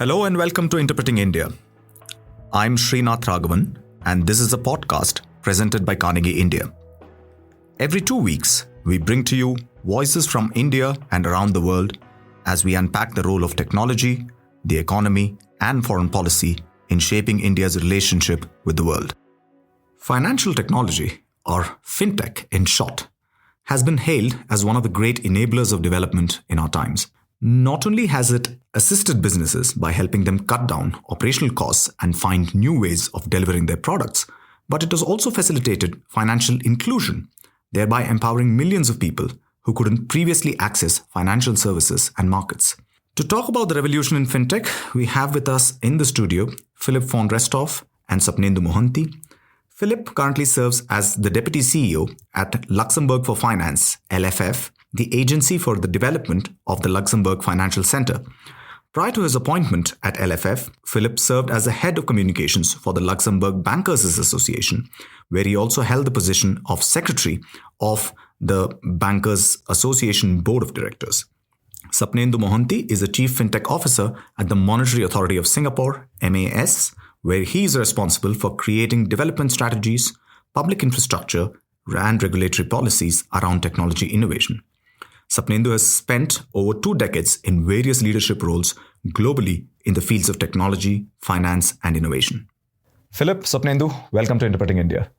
Hello and welcome to Interpreting India. I'm Srinath Raghavan, and this is a podcast presented by Carnegie India. Every 2 weeks, we bring to you voices from India and around the world as we unpack the role of technology, the economy, and foreign policy in shaping India's relationship with the world. Financial technology, or Fintech in short, has been hailed as one of the great enablers of development in our times. Not only has it assisted businesses by helping them cut down operational costs and find new ways of delivering their products, but it has also facilitated financial inclusion, thereby empowering millions of people who couldn't previously access financial services and markets. To talk about the revolution in fintech, we have with us in the studio Philip von Restorff and Sopnendu Mohanty. Philip currently serves as the Deputy CEO at Luxembourg for Finance, LFF, the agency for the development of the Luxembourg Financial Center. Prior to his appointment at LFF, Philip served as the head of communications for the Luxembourg Bankers Association, where he also held the position of secretary of the Bankers Association Board of Directors. Sopnendu Mohanty is a chief fintech officer at the Monetary Authority of Singapore, MAS, where he is responsible for creating development strategies, public infrastructure, and regulatory policies around technology innovation. Sopnendu has spent over 2 decades in various leadership roles globally in the fields of technology, finance, and innovation. Philip, Sopnendu, welcome to Interpreting India.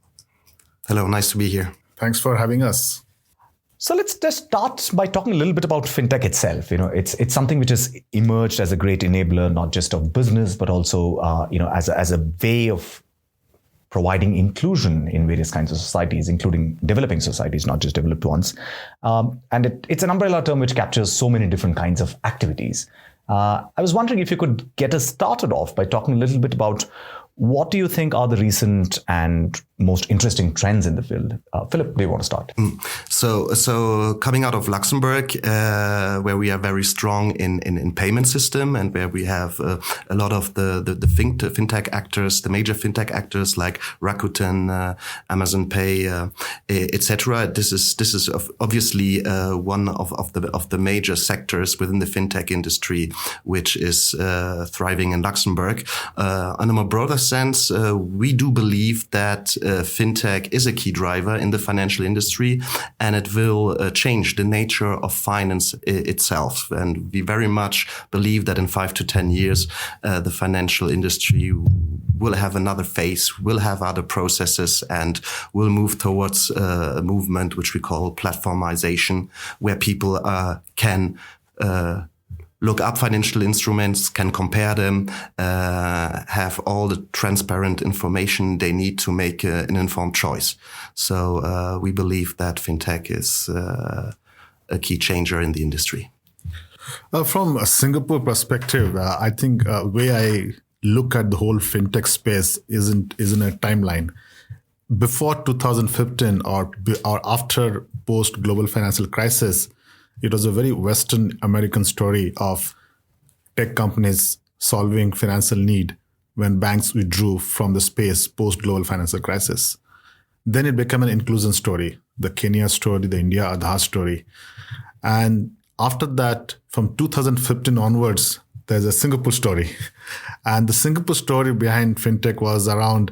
Hello, nice to be here. Thanks for having us. So let's just start by talking a little bit about fintech itself. It's something which has emerged as a great enabler, not just of business, but also as a way of providing inclusion in various kinds of societies, including developing societies, not just developed ones. And it's an umbrella term which captures so many different kinds of activities. I was wondering if you could get us started off by talking a little bit about what do you think are the recent and most interesting trends in the field? Philip, do you want to start? So coming out of Luxembourg, where we are very strong in payment system and where we have a lot of the fintech actors, the major fintech actors like Rakuten, Amazon Pay, etc. This is obviously one of the major sectors within the fintech industry, which is thriving in Luxembourg. On a more broader sense, we do believe that fintech is a key driver in the financial industry, and it will change the nature of finance itself. And we very much believe that in 5 to 10 years, the financial industry will have another phase, will have other processes, and will move towards a movement which we call platformization, where people can look up financial instruments, can compare them, have all the transparent information they need to make an informed choice. So we believe that fintech is a key changer in the industry. From a Singapore perspective, I think the way I look at the whole fintech space is in a timeline. Before 2015 or after post-global financial crisis, it was a very Western American story of tech companies solving financial need when banks withdrew from the space post-global financial crisis. Then it became an inclusion story, the Kenya story, the India Aadhaar story. And after that, from 2015 onwards, there's a Singapore story. And the Singapore story behind fintech was around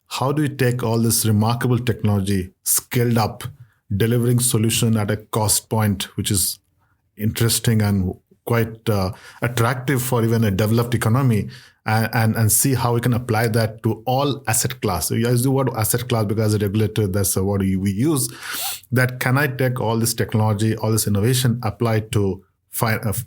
how do we take all this remarkable technology, scaled up, delivering solution at a cost point which is interesting and quite attractive for even a developed economy, and see how we can apply that to all asset class. So I use the word asset class because as a regulator, that's the word we use. That can I take all this technology, all this innovation, apply to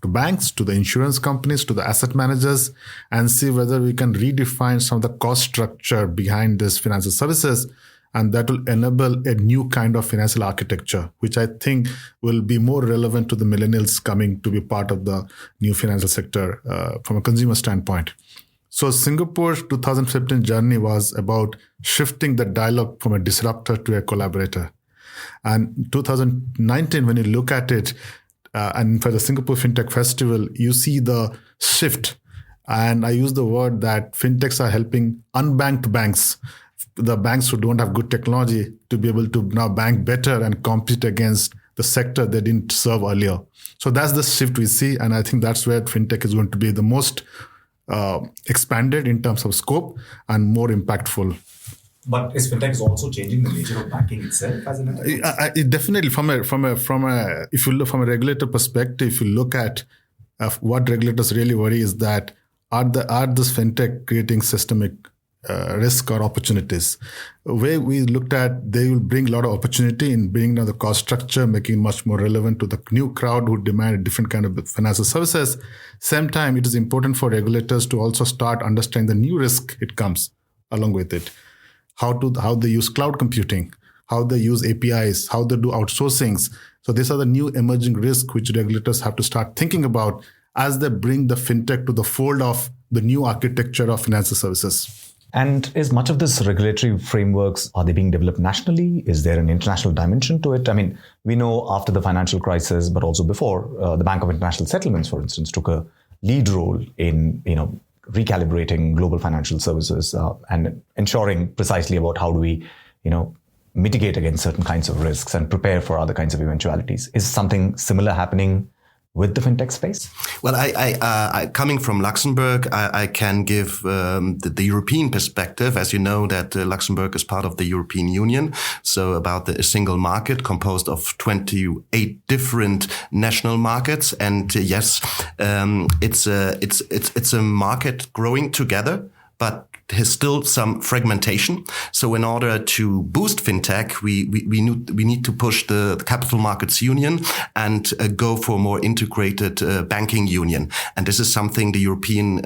banks, to the insurance companies, to the asset managers, and see whether we can redefine some of the cost structure behind this financial services. And that will enable a new kind of financial architecture, which I think will be more relevant to the millennials coming to be part of the new financial sector from a consumer standpoint. So Singapore's 2015 journey was about shifting the dialogue from a disruptor to a collaborator. And 2019, when you look at it, and for the Singapore FinTech Festival, you see the shift. And I use the word that fintechs are helping unbanked banks, the banks who don't have good technology, to be able to now bank better and compete against the sector they didn't serve earlier. So that's the shift we see. And I think that's where fintech is going to be the most expanded in terms of scope and more impactful. But is fintech also changing the nature of banking itself as an enterprise? It definitely, from if you look from a regulator perspective, if you look at what regulators really worry is that are this fintech creating systemic risk or opportunities? Where we looked at, they will bring a lot of opportunity in bringing down the cost structure, making it much more relevant to the new crowd who demand a different kind of financial services. Same time, it is important for regulators to also start understanding the new risk it comes along with it. How they use cloud computing, how they use APIs, how they do outsourcings. So these are the new emerging risks which regulators have to start thinking about as they bring the fintech to the fold of the new architecture of financial services. And is much of this regulatory frameworks, are they being developed nationally? Is there an international dimension to it? I mean, we know after the financial crisis, but also before, the Bank of International Settlements, for instance, took a lead role in, recalibrating global financial services and ensuring precisely about how do we, mitigate against certain kinds of risks and prepare for other kinds of eventualities. Is something similar happening with the fintech space? Well, I coming from Luxembourg, I can give the European perspective. As you know, that Luxembourg is part of the European Union, so about a single market composed of 28 different national markets. And yes, it's a market growing together, but there's still some fragmentation. So in order to boost fintech, we need to push the capital markets union and go for more integrated banking union. And this is something the European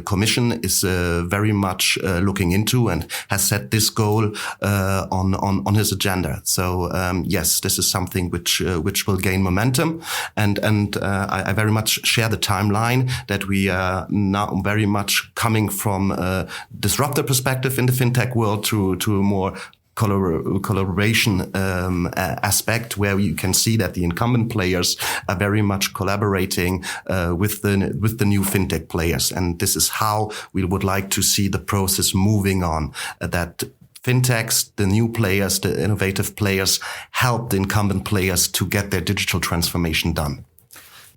Commission is very much looking into and has set this goal on his agenda. So yes, this is something which will gain momentum. And I very much share the timeline that we are now very much coming from disruptor perspective in the fintech world to a more collaboration aspect, where you can see that the incumbent players are very much collaborating with the new fintech players, and this is how we would like to see the process moving on. That fintechs, the new players, the innovative players, help the incumbent players to get their digital transformation done.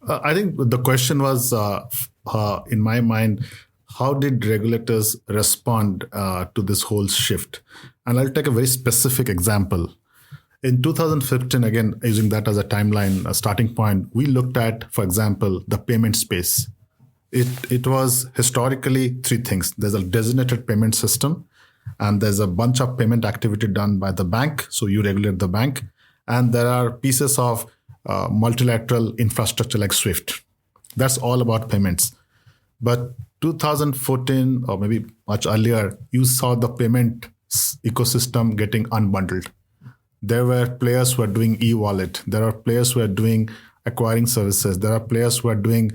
I think the question was, in my mind, how did regulators respond to this whole shift? And I'll take a very specific example. In 2015, again, using that as a timeline, a starting point, we looked at, for example, the payment space. It was historically three things. There's a designated payment system, and there's a bunch of payment activity done by the bank. So you regulate the bank. And there are pieces of multilateral infrastructure like SWIFT. That's all about payments. But 2014, or maybe much earlier, you saw the payment ecosystem getting unbundled. There were players who are doing e-wallet. There are players who are doing acquiring services. There are players who are doing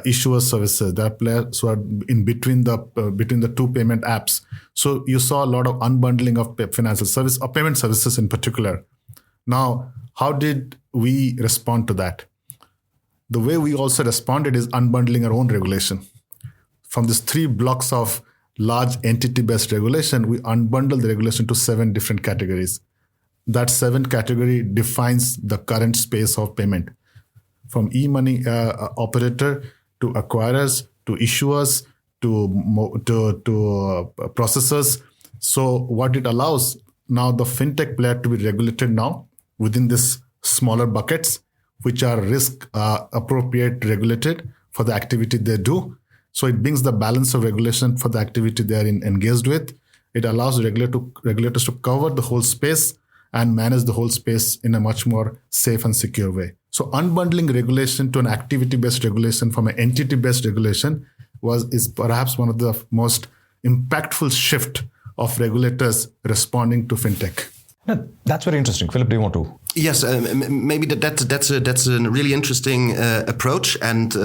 issuer services. There are players who are in between the two payment apps. So you saw a lot of unbundling of financial service or payment services in particular. Now, how did we respond to that? The way we also responded is unbundling our own regulation. From these three blocks of large entity-based regulation, we unbundle the regulation to 7 different categories. That 7th category defines the current space of payment. From e-money operator to acquirers, to issuers, to processors. So what it allows now the fintech player to be regulated now within these smaller buckets, which are risk appropriate regulated for the activity they do. So it brings the balance of regulation for the activity they are engaged with. It allows regulators to cover the whole space and manage the whole space in a much more safe and secure way. So unbundling regulation to an activity-based regulation from an entity-based regulation is perhaps one of the most impactful shift of regulators responding to fintech. No, that's very interesting. Philip, do you want to? Yes, maybe that's a really interesting approach, and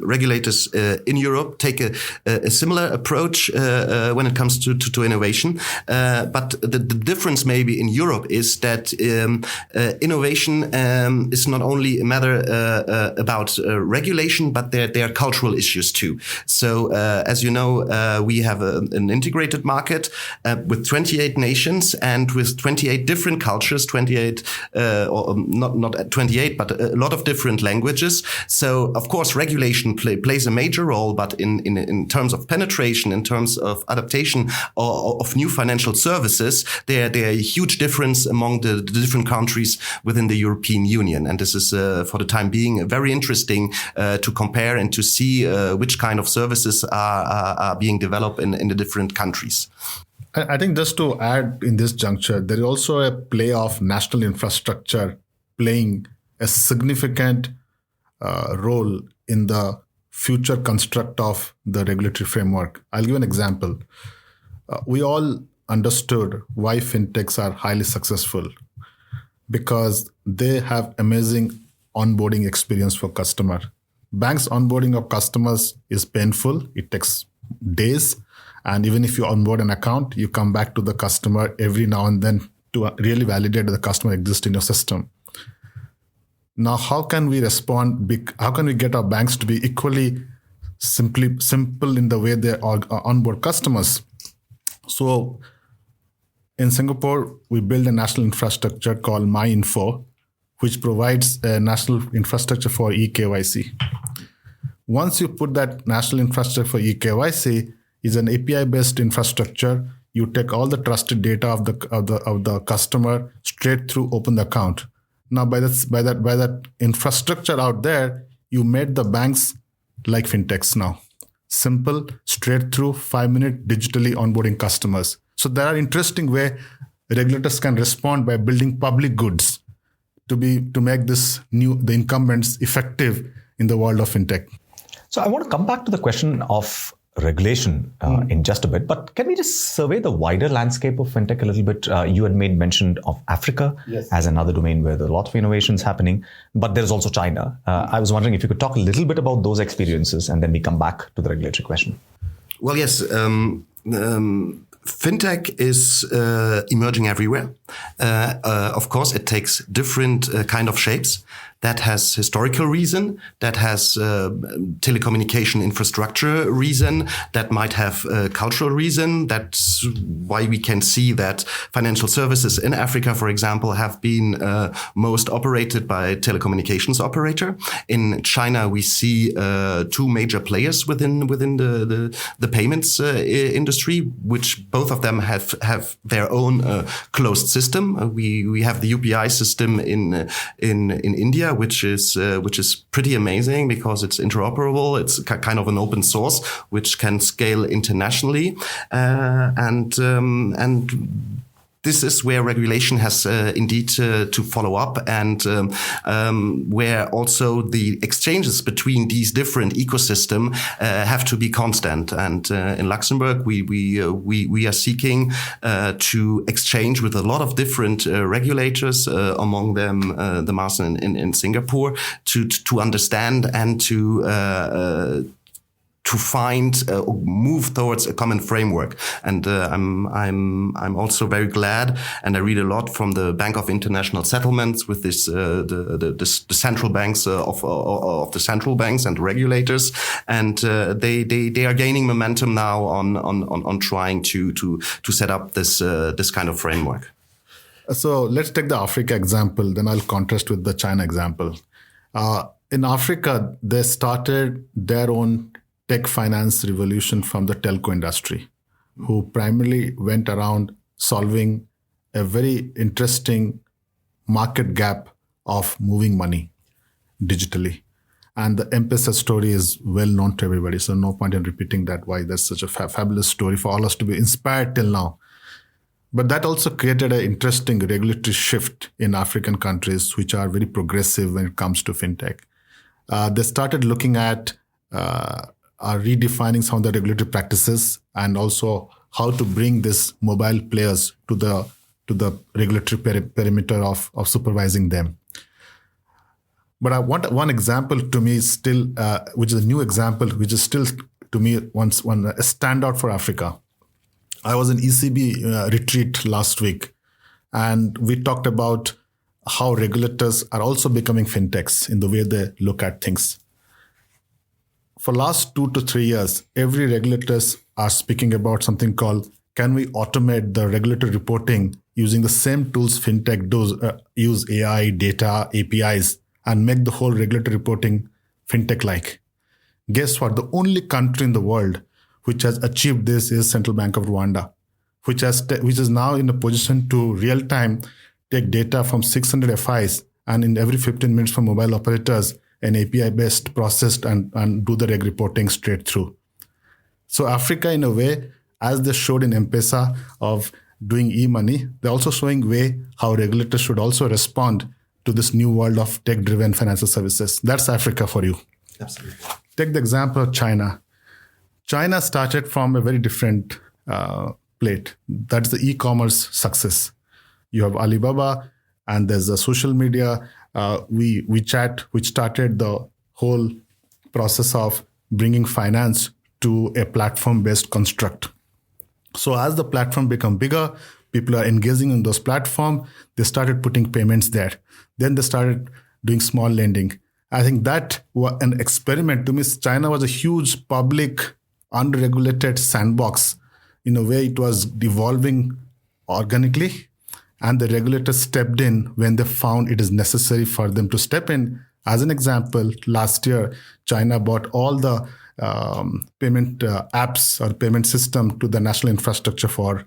regulators in Europe take a similar approach when it comes to innovation. But the difference maybe in Europe is that innovation is not only a matter about regulation, but there are cultural issues too. So as you know, we have an integrated market with 28 nations and with 28 different cultures, 28 or not 28, but a lot of different languages. So of course, regulation plays a major role, but in terms of penetration, in terms of adaptation of new financial services, there are a huge difference among the different countries within the European Union. And this is, for the time being, very interesting to compare and to see which kind of services are being developed in the different countries. I think just to add in this juncture, there is also a play of national infrastructure playing a significant role in the future construct of the regulatory framework. I'll give an example. We all understood why fintechs are highly successful, because they have amazing onboarding experience for customer. Banks onboarding of customers is painful. It takes days. And even if you onboard an account, you come back to the customer every now and then to really validate that the customer exists in your system. Now, how can we respond? How can we get our banks to be equally simple in the way they onboard customers? So in Singapore, we built a national infrastructure called MyInfo, which provides a national infrastructure for eKYC. Once you put that national infrastructure for eKYC, is an API-based infrastructure. You take all the trusted data of the customer straight through open the account. Now, by that infrastructure out there, you made the banks like fintechs now. Simple, straight through, 5-minute digitally onboarding customers. So there are interesting way regulators can respond by building public goods to make the incumbents effective in the world of fintech. So I want to come back to the question of regulation in just a bit, but can we just survey the wider landscape of fintech a little bit? You had made mention of Africa as another domain where there are a lot of innovations happening, but there's also China. I was wondering if you could talk a little bit about those experiences and then we come back to the regulatory question. Well, yes. Fintech is emerging everywhere. Of course, it takes different kind of shapes. That has historical reason, that has telecommunication infrastructure reason, that might have cultural reason. That's why we can see that financial services in Africa, for example, have been most operated by telecommunications operator. In China, we see two major players within the payments industry, which both of them have their own closed system. We have the UPI system in India, which is pretty amazing because it's interoperable. It's kind of an open source which can scale internationally, and this is where regulation has indeed to follow up, and where also the exchanges between these different ecosystem have to be constant. And in Luxembourg, we are seeking to exchange with a lot of different regulators, among them the master in Singapore, to understand and to find move towards a common framework. And I'm also very glad, and I read a lot from the Bank of International Settlements with this the central banks of the central banks and regulators, and they are gaining momentum now on trying to set up this kind of framework. So let's take the Africa example, then I'll contrast with the China example. In Africa, they started their own tech finance revolution from the telco industry, who primarily went around solving a very interesting market gap of moving money digitally. And the M-Pesa story is well known to everybody, so no point in repeating that, why that's such a fabulous story for all us to be inspired till now. But that also created an interesting regulatory shift in African countries, which are very progressive when it comes to fintech. They started looking at are redefining some of the regulatory practices and also how to bring these mobile players to the regulatory perimeter of supervising them. But I want one example to me still, which is a new example, which is still to me a standout for Africa. I was in ECB retreat last week, and we talked about how regulators are also becoming fintechs in the way they look at things. For last 2 to 3 years, every regulators are speaking about something called can we automate the regulatory reporting using the same tools fintech does, use AI, data, APIs, and make the whole regulatory reporting fintech-like? Guess what? The only country in the world which has achieved this is Central Bank of Rwanda, which is now in a position to real-time take data from 600 FIs and in every 15 minutes from mobile operators, an API-based processed and do the reg reporting straight through. So Africa, in a way, as they showed in M-Pesa of doing e-money, they're also showing way how regulators should also respond to this new world of tech-driven financial services. That's Africa for you. Absolutely. Take the example of China. China started from a very different plate. That's the e-commerce success. You have Alibaba, and there's the social media, WeChat, which started the whole process of bringing finance to a platform-based construct. So as the platform become bigger, people are engaging in those platforms. They started putting payments there. Then they started doing small lending. I think that was an experiment. To me, China was a huge public, unregulated sandbox. In a way, it was evolving organically, and the regulators stepped in when they found it is necessary for them to step in. As an example, last year, China bought all the payment apps or payment system to the national infrastructure for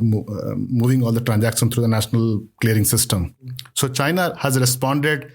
moving all the transactions through the national clearing system. So China has responded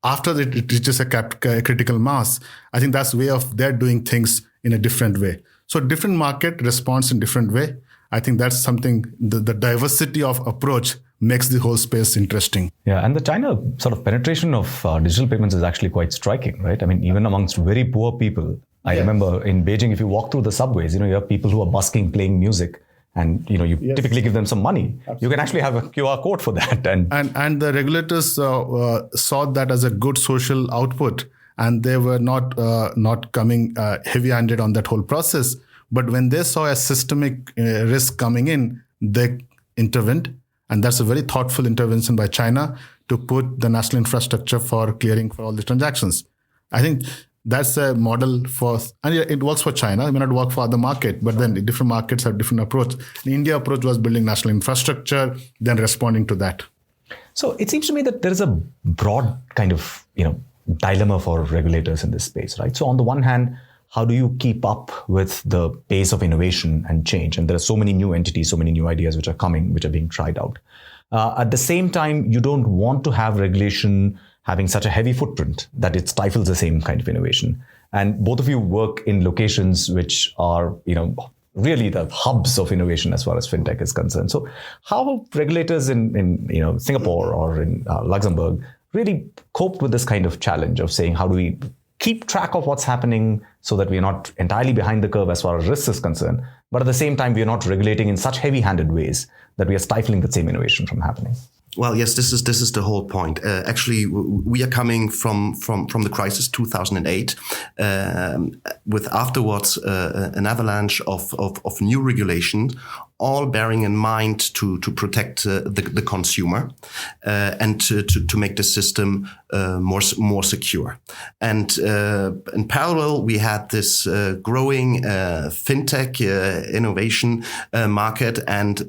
after it reaches a critical mass. I think that's way of they're doing things in a different way. So different market responds in different way. I think that's something, the diversity of approach makes the whole space interesting. Yeah, and the China sort of penetration of digital payments is actually quite striking, right? I mean, even amongst very poor people, I remember in Beijing, if you walk through the subways, you have people who are busking, playing music, and you typically give them some money. Absolutely. You can actually have a QR code for that. And the regulators saw that as a good social output, and they were not coming heavy-handed on that whole process. But when they saw a systemic risk coming in, they intervened. And that's a very thoughtful intervention by China to put the national infrastructure for clearing for all the transactions. I think that's a model and it works for China. It may not work for other markets, but then different markets have different approach. The India approach was building national infrastructure, then responding to that. So it seems to me that there is a broad kind of, dilemma for regulators in this space, right? So on the one hand, how do you keep up with the pace of innovation and change? And there are so many new entities, so many new ideas which are coming, which are being tried out. At the same time, you don't want to have regulation having such a heavy footprint that it stifles the same kind of innovation. And both of you work in locations which are, really the hubs of innovation as far as fintech is concerned. So how have regulators in Singapore or in Luxembourg really coped with this kind of challenge of saying, how do we keep track of what's happening so that we're not entirely behind the curve as far as risk is concerned, but at the same time, we're not regulating in such heavy-handed ways that we are stifling the same innovation from happening? Well, yes, this is the whole point. Actually, we are coming from the crisis 2008, with afterwards an avalanche of new regulations, all bearing in mind to protect the consumer and to make the system more secure. And in parallel, we had this growing fintech innovation market, and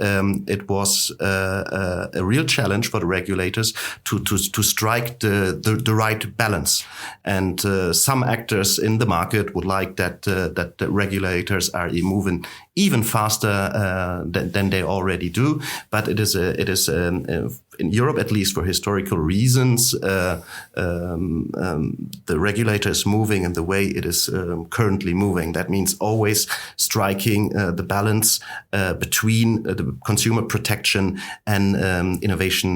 it was a real challenge for the regulators to strike the right balance. And some actors in the market would like that the regulators are moving even faster than they already do. But it is in Europe, at least for historical reasons, the regulator is moving in the way it is currently moving. That means always striking the balance between the consumer protection and innovation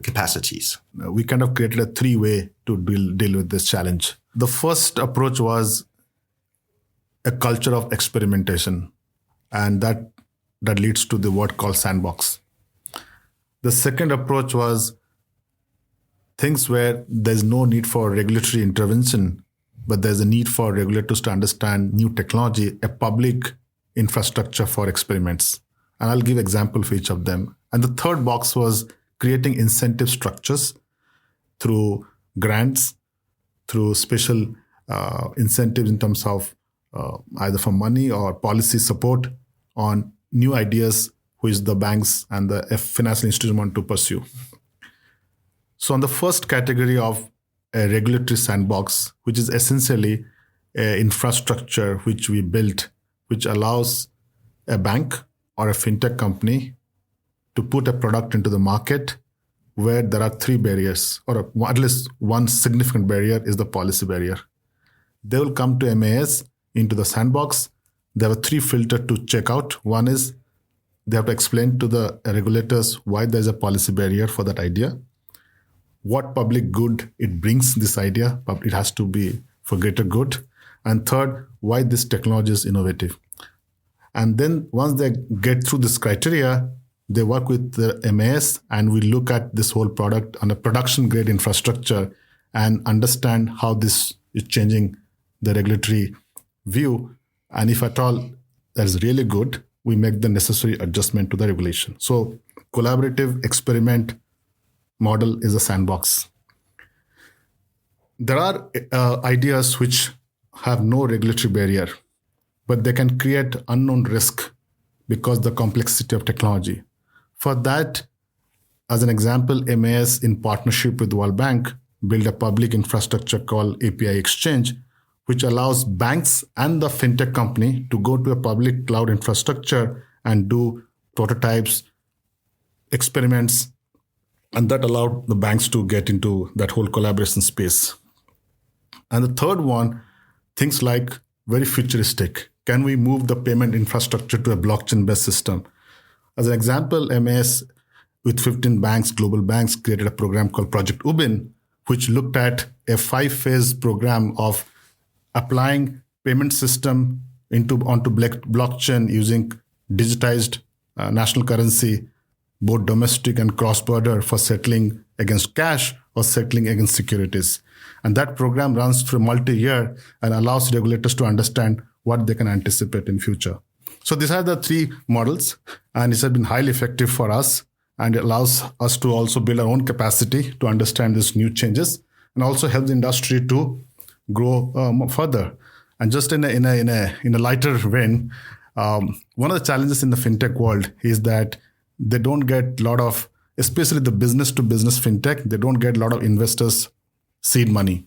capacities. We kind of created a three-way to deal with this challenge. The first approach was a culture of experimentation, and that leads to the word called sandbox. The second approach was things where there's no need for regulatory intervention, but there's a need for regulators to understand new technology, a public infrastructure for experiments. And I'll give example for each of them. And the third box was creating incentive structures through grants, through special incentives in terms of either for money or policy support on new ideas which the banks and the financial institutions want to pursue. So on the first category of a regulatory sandbox, which is essentially an infrastructure which we built, which allows a bank or a fintech company to put a product into the market where there are three barriers, or at least one significant barrier is the policy barrier. They will come to MAS into the sandbox. There are three filters to check out. One is they have to explain to the regulators why there is a policy barrier for that idea, what public good it brings this idea, but it has to be for greater good. And third, why this technology is innovative. And then once they get through this criteria, they work with the MAS and we look at this whole product on a production grade infrastructure and understand how this is changing the regulatory view. And if at all that is really good, we make the necessary adjustment to the regulation. So collaborative experiment model is a sandbox. There are ideas which have no regulatory barrier, but they can create unknown risk because the complexity of technology. For that, as an example, MAS in partnership with World Bank built a public infrastructure called API Exchange, which allows banks and the fintech company to go to a public cloud infrastructure and do prototypes, experiments, and that allowed the banks to get into that whole collaboration space. And the third one, things like very futuristic. Can we move the payment infrastructure to a blockchain-based system? As an example, MAS with 15 banks, global banks, created a program called Project Ubin, which looked at a 5-phase program of applying payment system onto blockchain using digitized national currency, both domestic and cross-border, for settling against cash or settling against securities. And that program runs for multi-year and allows regulators to understand what they can anticipate in future. So these are the three models, and it has been highly effective for us, and it allows us to also build our own capacity to understand these new changes and also help the industry to grow further. And just in a lighter vein, one of the challenges in the fintech world is that they don't get a lot of, especially the business to business fintech, they don't get a lot of investors seed money.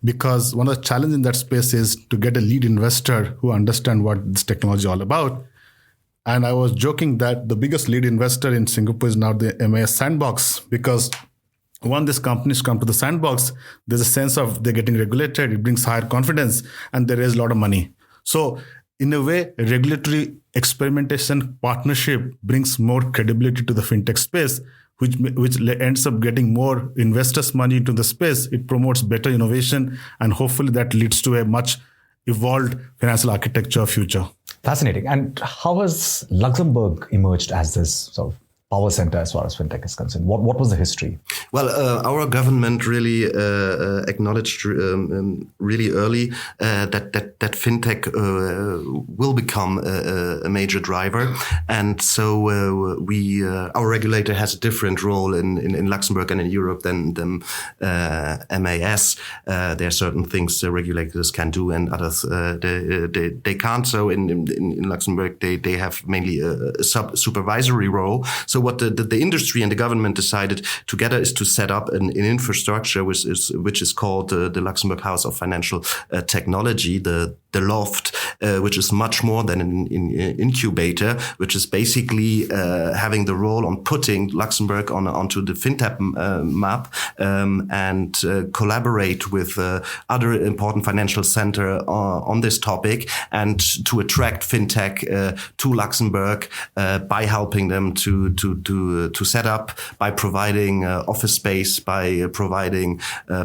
Because one of the challenges in that space is to get a lead investor who understand what this technology is all about. And I was joking that the biggest lead investor in Singapore is now the MAS sandbox, because when these companies come to the sandbox, there's a sense of they're getting regulated, it brings higher confidence, and they raise a lot of money. So in a way, regulatory experimentation partnership brings more credibility to the fintech space, which ends up getting more investors' money into the space. It promotes better innovation, and hopefully that leads to a much evolved financial architecture future. Fascinating. And how has Luxembourg emerged as this sort of power center as far as fintech is concerned? What was the history? Well, our government really acknowledged really early that fintech will become a major driver, and so our regulator has a different role in Luxembourg and in Europe than MAS. There are certain things regulators can do and others they can't. So in Luxembourg they have mainly a supervisory role. So what the industry and the government decided together is to set up an infrastructure which is called the Luxembourg House of Financial Technology, the Loft, which is much more than an incubator, which is basically having the role on putting Luxembourg onto the fintech map and collaborate with other important financial center on this topic, and to attract fintech to Luxembourg by helping them to set up, by providing office space, by providing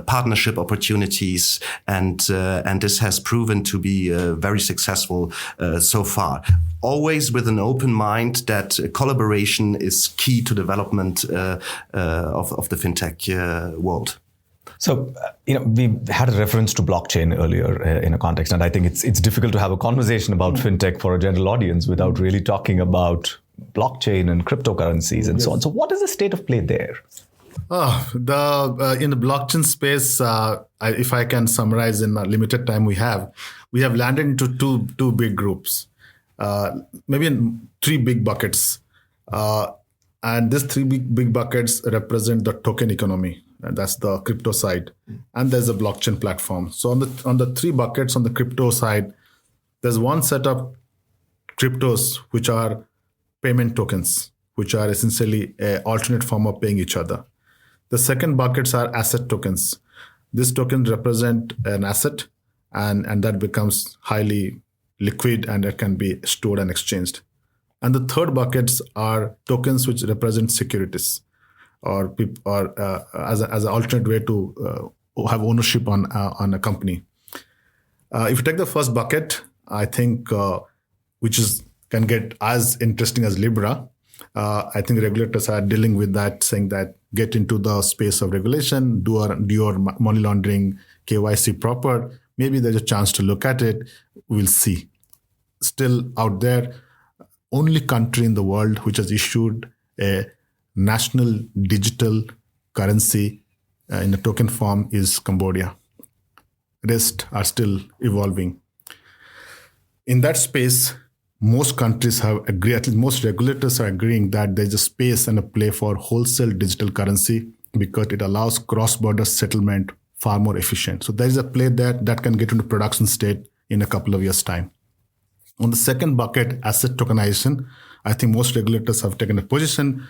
partnership opportunities, and this has proven to be very successful so far. Always with an open mind that collaboration is key to development of the fintech world. So, we had a reference to blockchain earlier in a context, and I think it's difficult to have a conversation about fintech for a general audience without really talking about blockchain and cryptocurrencies and so on. So what is the state of play there? In the blockchain space, if I can summarize in the limited time we have, we have landed into two big groups, maybe in three big buckets. And these three big buckets represent the token economy. And that's the crypto side. And there's a blockchain platform. So on the three buckets on the crypto side, there's one set of cryptos which are payment tokens, which are essentially an alternate form of paying each other. The second buckets are asset tokens. These tokens represent an asset and that becomes highly liquid and it can be stored and exchanged. And the third buckets are tokens which represent securities or as an alternate way to have ownership on a company. If you take the first bucket, I think can get as interesting as Libra. I think regulators are dealing with that, saying that get into the space of regulation, do your money laundering KYC proper. Maybe there's a chance to look at it. We'll see. Still out there, only country in the world which has issued a national digital currency in a token form is Cambodia. Rest are still evolving. In that space, most countries have agreed, at least most regulators are agreeing that there's a space and a play for wholesale digital currency because it allows cross-border settlement far more efficient. So there is a play there that can get into production state in a couple of years' time. On the second bucket, asset tokenization, I think most regulators have taken a position.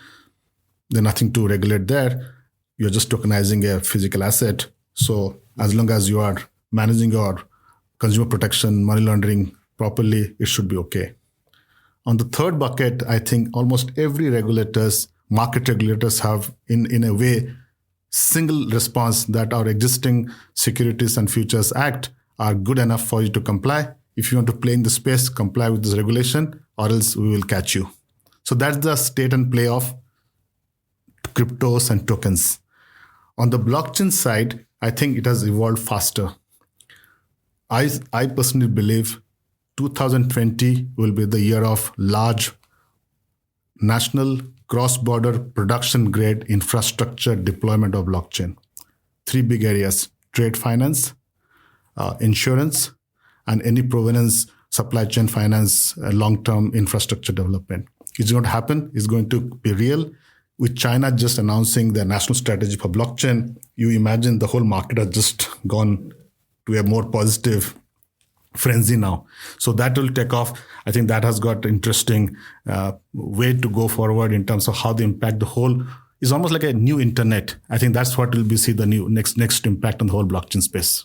There's nothing to regulate there. You're just tokenizing a physical asset. So as long as you are managing your consumer protection, money laundering properly, it should be okay. On the third bucket, I think almost every market regulators have in a way single response that our existing Securities and Futures Act are good enough for you to comply. If you want to play in the space, comply with this regulation, or else we will catch you. So that's the state and play of cryptos and tokens. On the blockchain side, I think it has evolved faster. I personally believe 2020 will be the year of large national cross-border production-grade infrastructure deployment of blockchain. Three big areas: trade finance, insurance, and any provenance, supply chain finance, long-term infrastructure development. It's going to happen. It's going to be real. With China just announcing their national strategy for blockchain, you imagine the whole market has just gone to a more positive frenzy now. So that will take off. I think that has got interesting way to go forward in terms of how they impact the whole. It's almost like a new internet. I think that's what will be the new next impact on the whole blockchain space.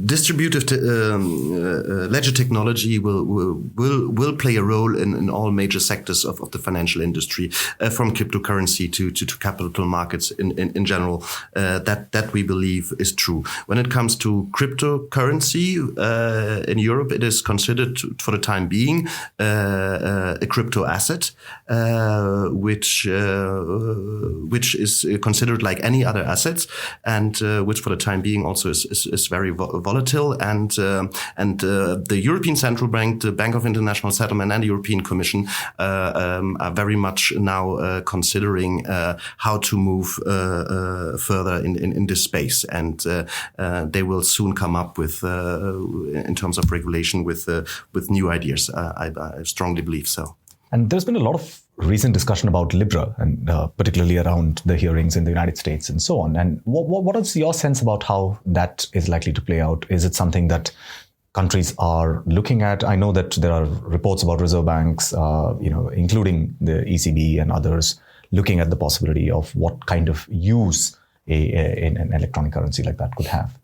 Distributed ledger technology will play a role in all major sectors of the financial industry, from cryptocurrency to capital markets in general. That we believe is true. When it comes to cryptocurrency in Europe, it is considered for the time being a crypto asset, which is considered like any other assets, and which for the time being also is very volatile, and the European Central Bank, the Bank of International Settlement, and the European Commission are very much now considering how to move further in this space, and they will soon come up with, in terms of regulation, with new ideas. I strongly believe so. And there's been a lot of recent discussion about Libra, and particularly around the hearings in the United States and so on. And what is your sense about how that is likely to play out? Is it something that countries are looking at? I know that there are reports about reserve banks, including the ECB and others, looking at the possibility of what kind of use an electronic currency like that could have.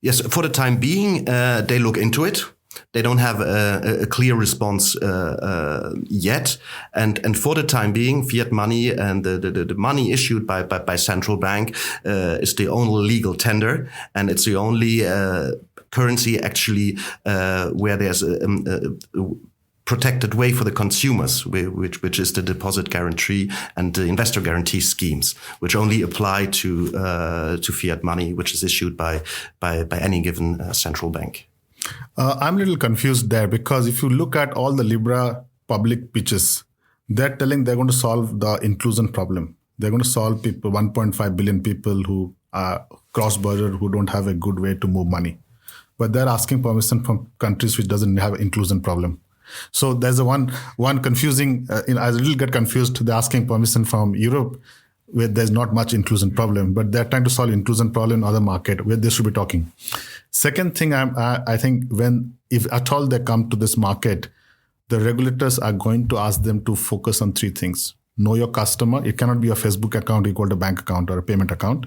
Yes, for the time being, they look into it. They don't have a clear response yet, and for the time being, fiat money and the money issued by central bank is the only legal tender, and it's the only currency actually where there's a protected way for the consumers, which is the deposit guarantee and the investor guarantee schemes, which only apply to fiat money, which is issued by any given central bank. I'm a little confused there, because if you look at all the Libra public pitches, they're telling they're going to solve the inclusion problem. They're going to solve 1.5 billion people who are cross-border, who don't have a good way to move money. but they're asking permission from countries which doesn't have inclusion problem. So there's a one confusing, I a little get confused. They're asking permission from Europe where there's not much inclusion problem, but they're trying to solve inclusion problem in other market where they should be talking. Second thing, I think if at all they come to this market, the regulators are going to ask them to focus on three things. Know your customer. It cannot be a Facebook account equal to a bank account or a payment account.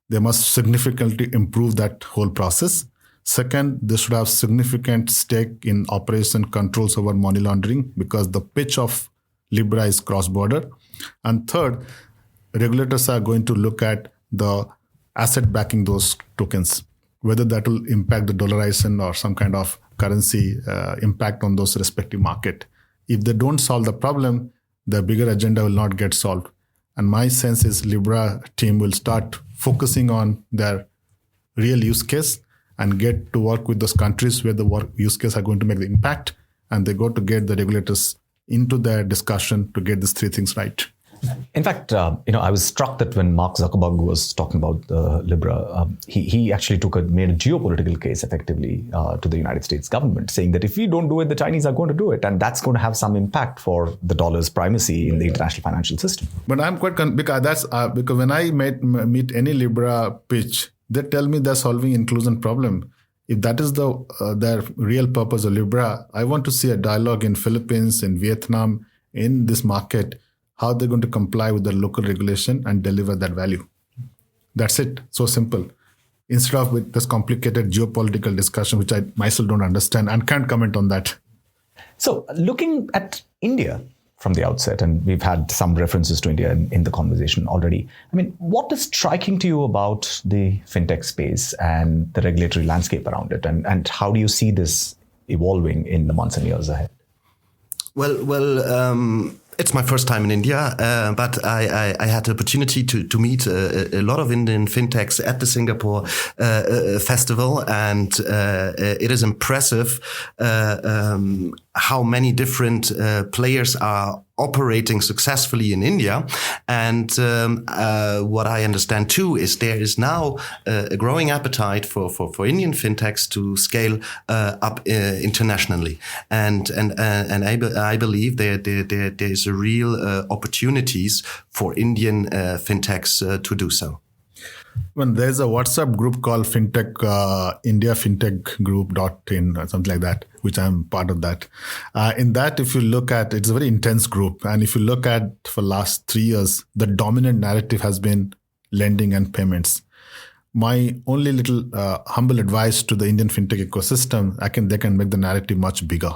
They must significantly improve that whole process. Second, they should have significant stake in operation controls over money laundering because the pitch of Libra is cross-border. And third, regulators are going to look at the asset backing those tokens, whether that will impact the dollarization or some kind of currency impact on those respective market. If they don't solve the problem, the bigger agenda will not get solved. And my sense is Libra team will start focusing on their real use case and get to work with those countries where the work use case are going to make the impact. And they go to get the regulators into their discussion to get these three things right. In fact, I was struck that when Mark Zuckerberg was talking about Libra, he actually made a geopolitical case effectively to the United States government, saying that if we don't do it, the Chinese are going to do it. And that's going to have some impact for the dollar's primacy in the international financial system. But I'm quite because when I meet any Libra pitch, they tell me they're solving inclusion problem. If that is their real purpose of Libra, I want to see a dialogue in Philippines, in Vietnam, in this market, how they're going to comply with the local regulation and deliver that value. That's it. So simple. Instead of with this complicated geopolitical discussion, which I myself don't understand and can't comment on that. So looking at India from the outset, and we've had some references to India in the conversation already. I mean, what is striking to you about the fintech space and the regulatory landscape around it? And how do you see this evolving in the months and years ahead? Well, it's my first time in India, but I had the opportunity to meet a lot of Indian fintechs at the Singapore festival, and it is impressive how many different players are operating successfully in India. And what I understand too is there is now a growing appetite for Indian fintechs to scale up internationally. And I believe there is a real opportunities for Indian fintechs to do so. When there's a WhatsApp group called Fintech, India Fintech Group.in or something like that, which I'm part of that. In that, if you look at, it's a very intense group. And if you look at for last 3 years, the dominant narrative has been lending and payments. My only little humble advice to the Indian fintech ecosystem, they can make the narrative much bigger.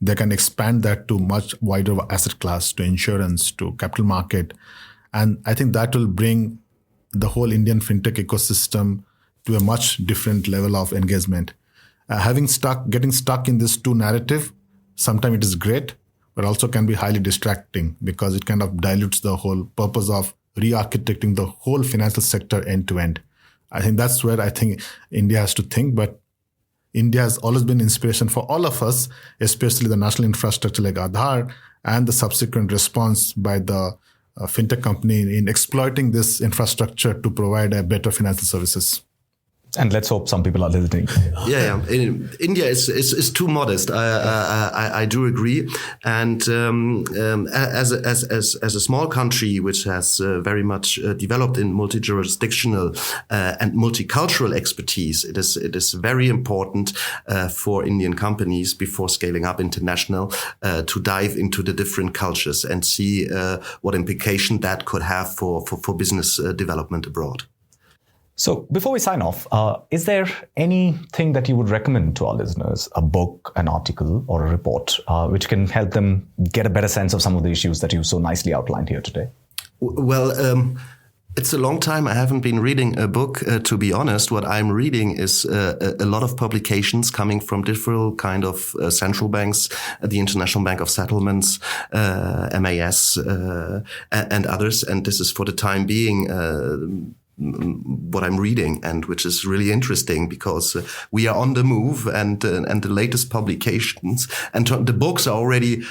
They can expand that to much wider asset class, to insurance, to capital market. And I think that will bring the whole Indian fintech ecosystem to a much different level of engagement. Getting stuck in this two narrative, sometimes it is great, but also can be highly distracting because it kind of dilutes the whole purpose of re-architecting the whole financial sector end to end. I think that's where I think India has to think, but India has always been inspiration for all of us, especially the national infrastructure like Aadhaar and the subsequent response by the fintech company in exploiting this infrastructure to provide a better financial services. And let's hope some people are listening. Yeah. India is too modest. I do agree. And as a small country which has very much developed in multi-jurisdictional and multicultural expertise, it is very important for Indian companies before scaling up international to dive into the different cultures and see what implication that could have for business development abroad. So before we sign off, is there anything that you would recommend to our listeners, a book, an article, or a report, which can help them get a better sense of some of the issues that you so nicely outlined here today? Well, it's a long time I haven't been reading a book, to be honest. What I'm reading is a lot of publications coming from different kind of central banks, the International Bank of Settlements, MAS, and others. And this is for the time being what I'm reading, and which is really interesting because we are on the move, and the latest publications and the books are already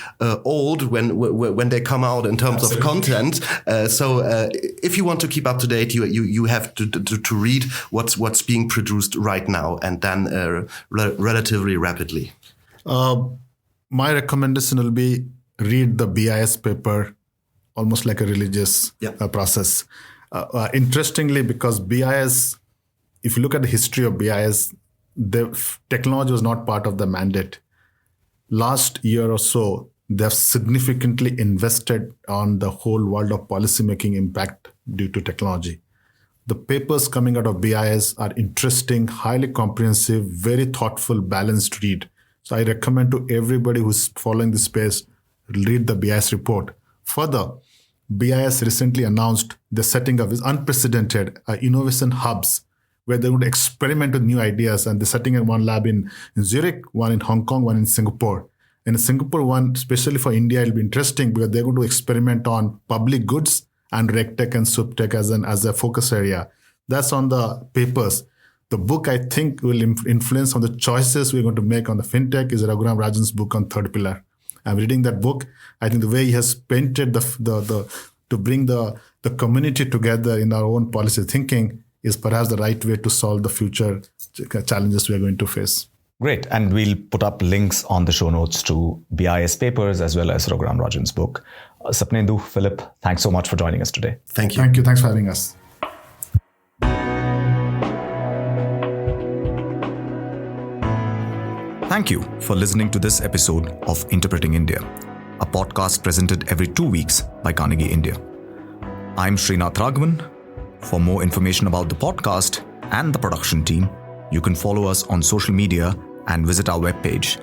old when they come out in terms of content. So if you want to keep up to date, you have to read what's being produced right now, and then relatively rapidly. My recommendation will be read the BIS paper, almost like a religious process. Interestingly, because BIS, if you look at the history of BIS, the technology was not part of the mandate. Last year or so, they've significantly invested on the whole world of policymaking impact due to technology. The papers coming out of BIS are interesting, highly comprehensive, very thoughtful, balanced read. So I recommend to everybody who's following this space, read the BIS report. Further, BIS recently announced the setting up is unprecedented innovation hubs where they would experiment with new ideas, and they're setting up one lab in Zurich, one in Hong Kong, one in Singapore. And in Singapore, one especially for India, it'll be interesting because they're going to experiment on public goods and RegTech and SupTech as a focus area. That's on the papers. The book, I think, will influence on the choices we're going to make on the fintech is Raghuram Rajan's book on third pillar. I'm reading that book. I think the way he has painted to bring the community together in our own policy thinking is perhaps the right way to solve the future challenges we are going to face. Great. And we'll put up links on the show notes to BIS papers as well as Raghuram Rajan's book. Sopnendu, Philip, thanks so much for joining us today. Thank you. Thank you. Thanks for having us. Thank you for listening to this episode of Interpreting India, a podcast presented every 2 weeks by Carnegie India. I'm Srinath Raghavan. For more information about the podcast and the production team, you can follow us on social media and visit our webpage